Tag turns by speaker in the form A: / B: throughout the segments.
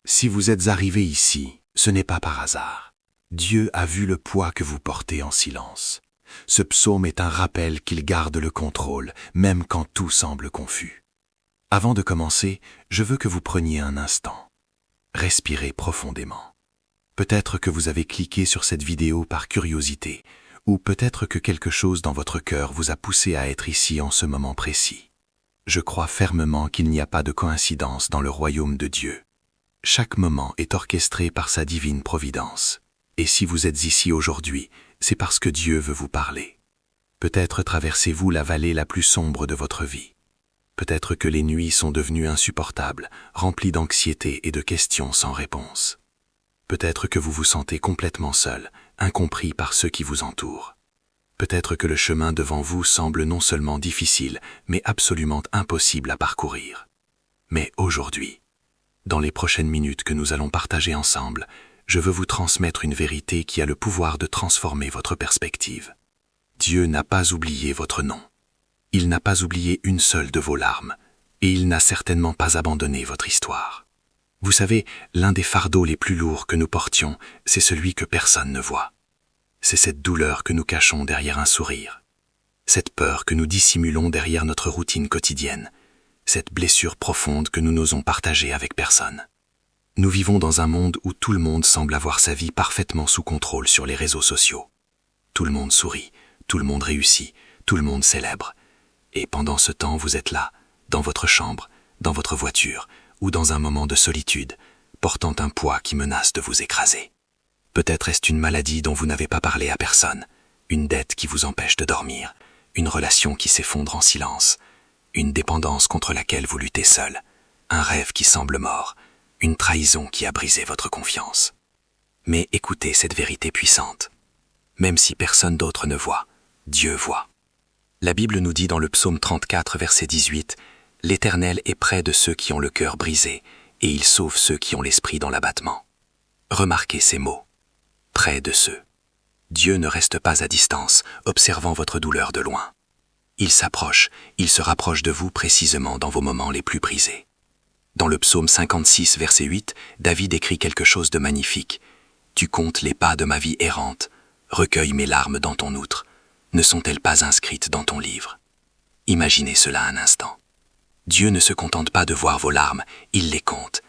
A: Si vous êtes arrivé ici, ce n'est pas par hasard. Dieu a vu le poids que vous portez en silence. Ce psaume est un rappel qu'il garde le contrôle, même quand tout semble confus. Avant de commencer, je veux que vous preniez un instant. Respirez profondément. Peut-être que vous avez cliqué sur cette vidéo par curiosité, ou peut-être que quelque chose dans votre cœur vous a poussé à être ici en ce moment précis. Je crois fermement qu'il n'y a pas de coïncidence dans le royaume de Dieu. Chaque moment est orchestré par sa divine providence. Et si vous êtes ici aujourd'hui, c'est parce que Dieu veut vous parler. Peut-être traversez-vous la vallée la plus sombre de votre vie. Peut-être que les nuits sont devenues insupportables, remplies d'anxiété et de questions sans réponse. Peut-être que vous vous sentez complètement seul, incompris par ceux qui vous entourent. Peut-être que le chemin devant vous semble non seulement difficile, mais absolument impossible à parcourir. Mais aujourd'hui, dans les prochaines minutes que nous allons partager ensemble, je veux vous transmettre une vérité qui a le pouvoir de transformer votre perspective. Dieu n'a pas oublié votre nom. Il n'a pas oublié une seule de vos larmes, et il n'a certainement pas abandonné votre histoire. Vous savez, l'un des fardeaux les plus lourds que nous portions, c'est celui que personne ne voit. C'est cette douleur que nous cachons derrière un sourire, cette peur que nous dissimulons derrière notre routine quotidienne, cette blessure profonde que nous n'osons partager avec personne. Nous vivons dans un monde où tout le monde semble avoir sa vie parfaitement sous contrôle sur les réseaux sociaux. Tout le monde sourit, tout le monde réussit, tout le monde célèbre. Et pendant ce temps, vous êtes là, dans votre chambre, dans votre voiture, ou dans un moment de solitude, portant un poids qui menace de vous écraser. Peut-être est-ce une maladie dont vous n'avez pas parlé à personne, une dette qui vous empêche de dormir, une relation qui s'effondre en silence, une dépendance contre laquelle vous luttez seul, un rêve qui semble mort, une trahison qui a brisé votre confiance. Mais écoutez cette vérité puissante. Même si personne d'autre ne voit, Dieu voit. La Bible nous dit dans le psaume 34, verset 18, « L'Éternel est près de ceux qui ont le cœur brisé, et il sauve ceux qui ont l'esprit dans l'abattement. » Remarquez ces mots. Près de ceux. Dieu ne reste pas à distance, observant votre douleur de loin. Il s'approche, il se rapproche de vous précisément dans vos moments les plus brisés. Dans le psaume 56, verset 8, David écrit quelque chose de magnifique. « Tu comptes les pas de ma vie errante, recueille mes larmes dans ton outre. Ne sont-elles pas inscrites dans ton livre ?» Imaginez cela un instant. Dieu ne se contente pas de voir vos larmes, il les compte,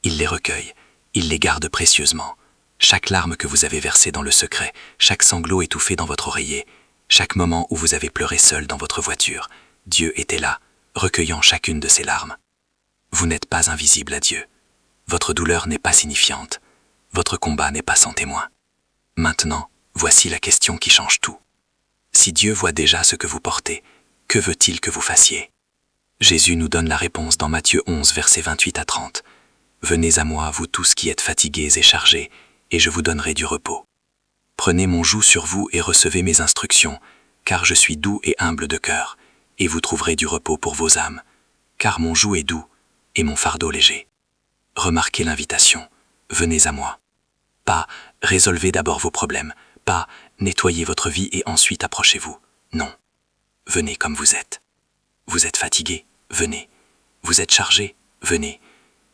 A: il les recueille, il les garde précieusement. Chaque larme que vous avez versée dans le secret, chaque sanglot étouffé dans votre oreiller, chaque moment où vous avez pleuré seul dans votre voiture, Dieu était là, recueillant chacune de ces larmes. Vous n'êtes pas invisible à Dieu. Votre douleur n'est pas signifiante. Votre combat n'est pas sans témoin. Maintenant, voici la question qui change tout. Si Dieu voit déjà ce que vous portez, que veut-il que vous fassiez? Jésus nous donne la réponse dans Matthieu 11, versets 28 à 30. « Venez à moi, vous tous qui êtes fatigués et chargés, et je vous donnerai du repos. Prenez mon joug sur vous et recevez mes instructions, car je suis doux et humble de cœur, et vous trouverez du repos pour vos âmes, car mon joug est doux et mon fardeau léger. » Remarquez l'invitation, venez à moi. Pas résolvez d'abord vos problèmes, pas nettoyez votre vie et ensuite approchez-vous. Non. Venez comme vous êtes. Vous êtes fatigué, venez. Vous êtes chargé, venez.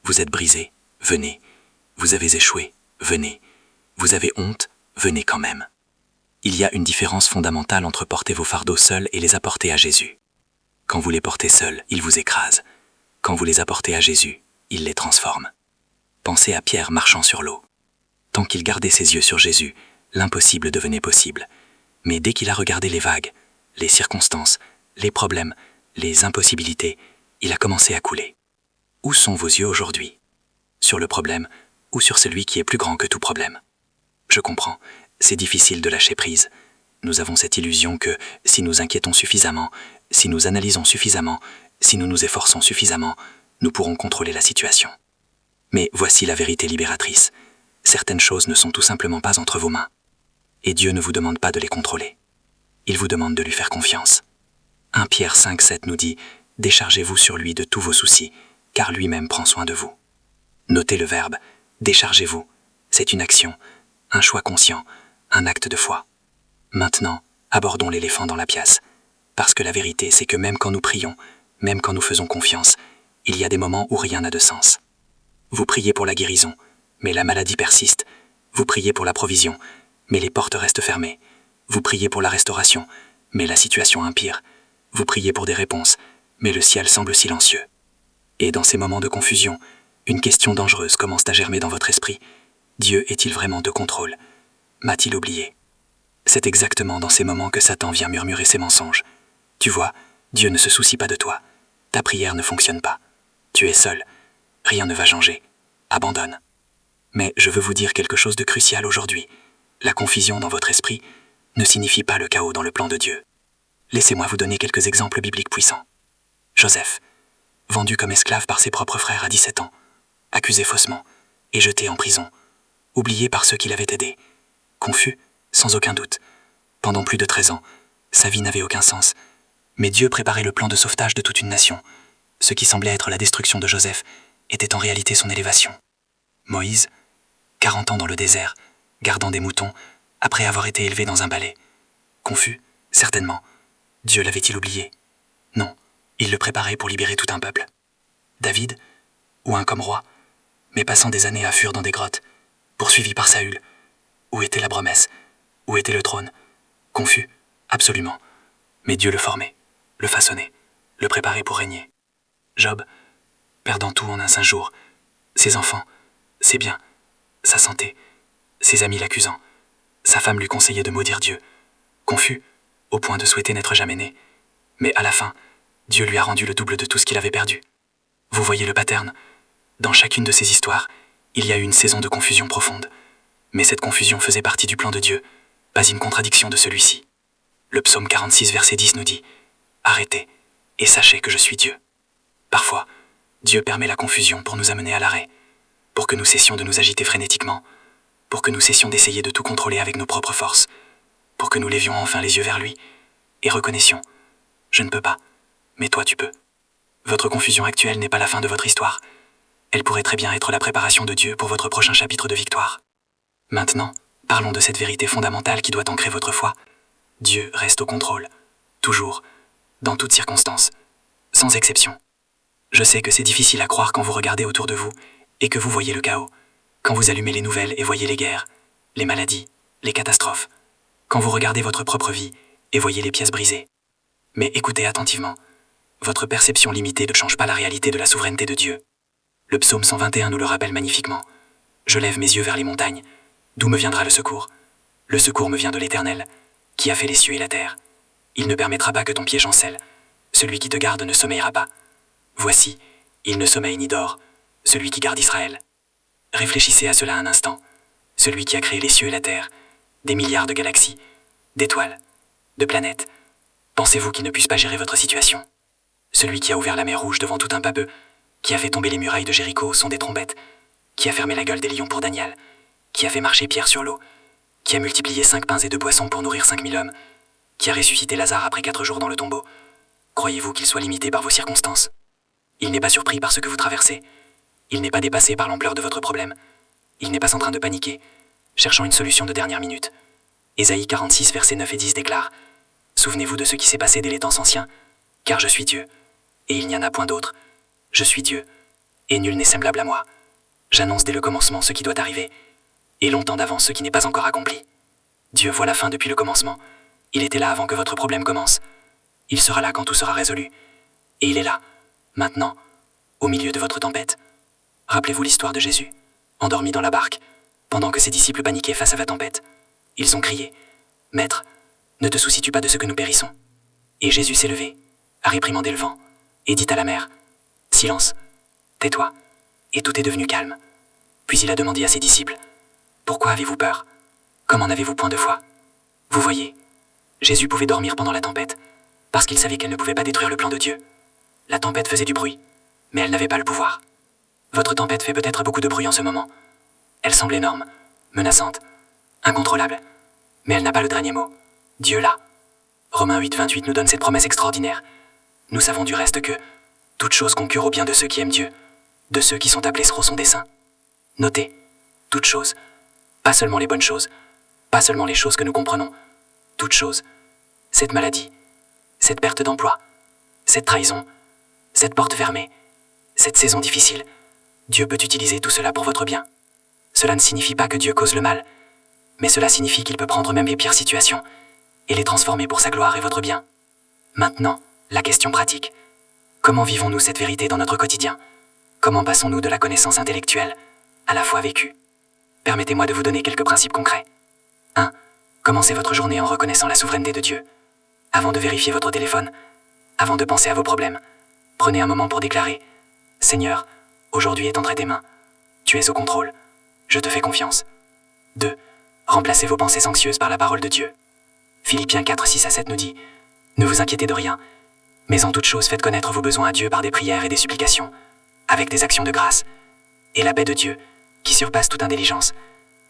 A: Vous êtes brisé, venez. Vous avez échoué, venez. Vous avez honte, venez quand même. Il y a une différence fondamentale entre porter vos fardeaux seuls et les apporter à Jésus. Quand vous les portez seuls, il vous écrase. Quand vous les apportez à Jésus, il les transforme. Pensez à Pierre marchant sur l'eau. Tant qu'il gardait ses yeux sur Jésus, l'impossible devenait possible. Mais dès qu'il a regardé les vagues, les circonstances, les problèmes, les impossibilités, il a commencé à couler. Où sont vos yeux aujourd'hui? Sur le problème ou sur celui qui est plus grand que tout problème? Je comprends, c'est difficile de lâcher prise. Nous avons cette illusion que si nous inquiétons suffisamment, si nous analysons suffisamment, si nous nous efforçons suffisamment, nous pourrons contrôler la situation. Mais voici la vérité libératrice. Certaines choses ne sont tout simplement pas entre vos mains. Et Dieu ne vous demande pas de les contrôler. Il vous demande de lui faire confiance. 1 Pierre 5, 7 nous dit « Déchargez-vous sur lui de tous vos soucis, car lui-même prend soin de vous. » Notez le verbe « déchargez-vous ». C'est une action, un choix conscient, un acte de foi. Maintenant, abordons l'éléphant dans la pièce. Parce que la vérité, c'est que même quand nous prions, même quand nous faisons confiance, il y a des moments où rien n'a de sens.
B: Vous priez pour la guérison, mais la maladie persiste. Vous priez pour la provision, mais les portes restent fermées. Vous priez pour la restauration, mais la situation empire. Vous priez pour des réponses, mais le ciel semble silencieux. Et dans ces moments de confusion, une question dangereuse commence à germer dans votre esprit. Dieu est-il vraiment de contrôle? M'a-t-il oublié? C'est exactement dans ces moments que Satan vient murmurer ses mensonges. Tu vois, Dieu ne se soucie pas de toi. Ta prière ne fonctionne pas. Tu es seul. Rien ne va changer. Abandonne. Mais je veux vous dire quelque chose de crucial aujourd'hui. La confusion dans votre esprit ne signifie pas le chaos dans le plan de Dieu. Laissez-moi vous donner quelques exemples bibliques puissants. Joseph, vendu comme esclave par ses propres frères à 17 ans, accusé faussement et jeté en prison, oublié par ceux qui l'avaient aidé, confus, sans aucun doute. Pendant plus de 13 ans, sa vie n'avait aucun sens, mais Dieu préparait le plan de sauvetage de toute une nation. Ce qui semblait être la destruction de Joseph était en réalité son élévation. Moïse, 40 ans dans le désert, gardant des moutons, après avoir été élevé dans un balai. Confus, certainement. Dieu l'avait-il oublié? Non, il le préparait pour libérer tout un peuple. David, oint comme roi, mais passant des années à fuir dans des grottes, poursuivi par Saül. Où était la promesse? Où était le trône? Confus, absolument. Mais Dieu le formait, le façonnait, le préparait pour régner. Job, perdant tout en un saint jour, ses enfants, ses biens, sa santé, ses amis l'accusant, sa femme lui conseillait de maudire Dieu. Confus, au point de souhaiter n'être jamais né. Mais à la fin, Dieu lui a rendu le double de tout ce qu'il avait perdu. Vous voyez le pattern. Dans chacune de ces histoires, il y a eu une saison de confusion profonde. Mais cette confusion faisait partie du plan de Dieu, pas une contradiction de celui-ci. Le psaume 46 verset 10 nous dit « Arrêtez, et sachez que je suis Dieu ». Parfois, Dieu permet la confusion pour nous amener à l'arrêt, pour que nous cessions de nous agiter frénétiquement, pour que nous cessions d'essayer de tout contrôler avec nos propres forces, pour que nous lévions enfin les yeux vers lui, et reconnaissions « Je ne peux pas, mais toi tu peux ». Votre confusion actuelle n'est pas la fin de votre histoire. Elle pourrait très bien être la préparation de Dieu pour votre prochain chapitre de victoire. Maintenant, parlons de cette vérité fondamentale qui doit ancrer votre foi. Dieu reste au contrôle, toujours, dans toutes circonstances, sans exception. Je sais que c'est difficile à croire quand vous regardez autour de vous et que vous voyez le chaos, quand vous allumez les nouvelles et voyez les guerres, les maladies, les catastrophes, quand vous regardez votre propre vie et voyez les pièces brisées. Mais écoutez attentivement, votre perception limitée ne change pas la réalité de la souveraineté de Dieu. Le psaume 121 nous le rappelle magnifiquement. Je lève mes yeux vers les montagnes. D'où me viendra le secours? Le secours me vient de l'Éternel, qui a fait les cieux et la terre. Il ne permettra pas que ton pied chancelle. Celui qui te garde ne sommeillera pas. Voici, il ne sommeille ni dort, celui qui garde Israël. Réfléchissez à cela un instant. Celui qui a créé les cieux et la terre, des milliards de galaxies, d'étoiles, de planètes. Pensez-vous qu'il ne puisse pas gérer votre situation? Celui qui a ouvert la mer Rouge devant tout un peuple, qui a fait tomber les murailles de Jéricho au son des trompettes, qui a fermé la gueule des lions pour Daniel, qui a fait marcher Pierre sur l'eau, qui a multiplié 5 pains et 2 poissons pour nourrir 5000 hommes, qui a ressuscité Lazare après 4 jours dans le tombeau. Croyez-vous qu'il soit limité par vos circonstances? Il n'est pas surpris par ce que vous traversez. Il n'est pas dépassé par l'ampleur de votre problème. Il n'est pas en train de paniquer, cherchant une solution de dernière minute. Ésaïe 46, versets 9 et 10 déclare « Souvenez-vous de ce qui s'est passé dès les temps anciens, car je suis Dieu, et il n'y en a point d'autre. Je suis Dieu, et nul n'est semblable à moi. J'annonce dès le commencement ce qui doit arriver, et longtemps d'avance ce qui n'est pas encore accompli. Dieu voit la fin depuis le commencement. Il était là avant que votre problème commence. Il sera là quand tout sera résolu. Et il est là, maintenant, au milieu de votre tempête. Rappelez-vous l'histoire de Jésus, endormi dans la barque, pendant que ses disciples paniquaient face à la tempête. Ils ont crié « Maître, ne te soucies-tu pas de ce que nous périssons ?» Et Jésus s'est levé, a réprimandé le vent, et dit à la mer « Silence, tais-toi », et tout est devenu calme. Puis il a demandé à ses disciples « Pourquoi avez-vous peur? Comment n'avez-vous point de foi ?» Vous voyez, Jésus pouvait dormir pendant la tempête, parce qu'il savait qu'elle ne pouvait pas détruire le plan de Dieu. La tempête faisait du bruit, mais elle n'avait pas le pouvoir. Votre tempête fait peut-être beaucoup de bruit en ce moment. Elle semble énorme, menaçante, incontrôlable, mais elle n'a pas le dernier mot. Dieu l'a. Romains 8, 28 nous donne cette promesse extraordinaire. Nous savons du reste que toute chose concure au bien de ceux qui aiment Dieu, de ceux qui sont appelés selon son dessein. Notez, toute chose, pas seulement les bonnes choses, pas seulement les choses que nous comprenons, toute chose, cette maladie, cette perte d'emploi, cette trahison, cette porte fermée, cette saison difficile, Dieu peut utiliser tout cela pour votre bien. Cela ne signifie pas que Dieu cause le mal, mais cela signifie qu'il peut prendre même les pires situations et les transformer pour sa gloire et votre bien. Maintenant, la question pratique. Comment vivons-nous cette vérité dans notre quotidien? Comment passons-nous de la connaissance intellectuelle à la foi vécue? Permettez-moi de vous donner quelques principes concrets. 1. Commencez votre journée en reconnaissant la souveraineté de Dieu. Avant de vérifier votre téléphone, avant de penser à vos problèmes, prenez un moment pour déclarer « Seigneur, aujourd'hui est entre tes mains. Tu es au contrôle. Je te fais confiance. » 2. Remplacez vos pensées anxieuses par la parole de Dieu. Philippiens 4, 6-7 nous dit « Ne vous inquiétez de rien, mais en toute chose faites connaître vos besoins à Dieu par des prières et des supplications, avec des actions de grâce. Et la paix de Dieu, qui surpasse toute intelligence,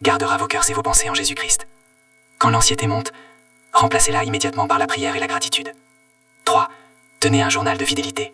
B: gardera vos cœurs et vos pensées en Jésus-Christ. » Quand l'anxiété monte, remplacez-la immédiatement par la prière et la gratitude. 3. Tenez un journal de fidélité.